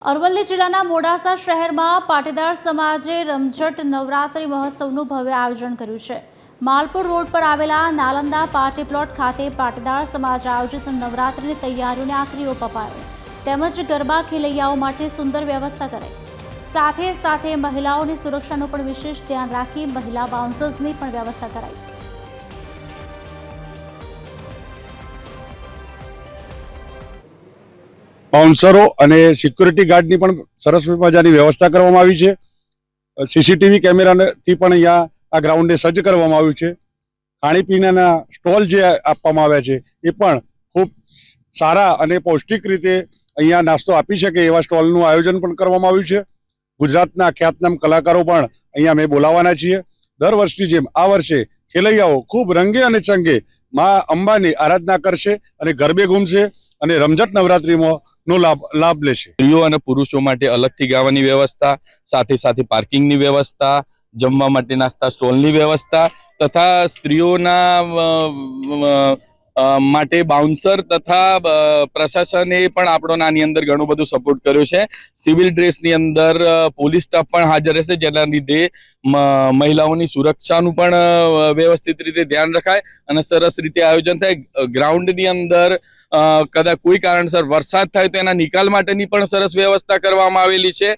અરવલ્લી જિલ્લાના મોડાસા શહેરમાં પાટીદાર સમાજે રમઝટ નવરાત્રિ મહોત્સવનું ભવ્ય આયોજન કર્યું છે। માલપુર રોડ પર આવેલા નાલંદા પાર્ટી પ્લોટ ખાતે પાટીદાર સમાજ આયોજિત નવરાત્રિની તૈયારીઓને આખરી ઓપ અપાયો તેમજ ગરબા ખેલૈયાઓ માટે સુંદર વ્યવસ્થા કરાઈ। સાથે સાથે મહિલાઓની સુરક્ષાનું પણ વિશેષ ધ્યાન રાખી મહિલા બાઉન્સર્સની પણ વ્યવસ્થા કરાઈ। બાઉન્સરો અને સિક્યુરિટી ગાર્ડની પણ સરસ મજાની વ્યવસ્થા કરવામાં આવી છે। સીસીટીવી કેમેરાથી પણ અહીંયા આ ગ્રાઉન્ડને સજ્જ કરવામાં આવ્યું છે। ખાણીપીણાના સ્ટોલ જે આપવામાં આવ્યા છે એ પણ ખૂબ સારા અને પૌષ્ટિક રીતે અહીંયા નાસ્તો આપી શકે એવા સ્ટોલનું આયોજન પણ કરવામાં આવ્યું છે। ગુજરાતના ખ્યાતનામ કલાકારો પણ અહીંયા અમે બોલાવવાના છીએ। દર વર્ષની જેમ આ વર્ષે ખેલૈયાઓ ખૂબ રંગે અને ચંગે મા અંબાની આરાધના કરશે અને ગરબે ઘૂમશે અને રમઝટ નવરાત્રિમાં નો લાભ લેશે। સ્ત્રીઓ અને પુરુષો માટે અલગથી ગાવાની વ્યવસ્થા, સાથે સાથે પાર્કિંગની વ્યવસ્થા, જમવા માટે નાસ્તા સ્ટોલની વ્યવસ્થા તથા સ્ત્રીઓના માટે બાઉન્સર તથા પ્રશાસને પણ આપણો આની અંદર ઘણું બધું સપોર્ટ કર્યો છે। સિવિલ ડ્રેસની અંદર પોલીસ સ્ટાફ પણ હાજર રહેશે, જેના લીધે મહિલાઓની સુરક્ષાનું પણ વ્યવસ્થિત રીતે ધ્યાન રખાય અને સરસ રીતે આયોજન થાય। ગ્રાઉન્ડની અંદર કદાચ કોઈ કારણસર વરસાદ થાય તો એના નિકાલ માટેની પણ સરસ વ્યવસ્થા કરવામાં આવેલી છે।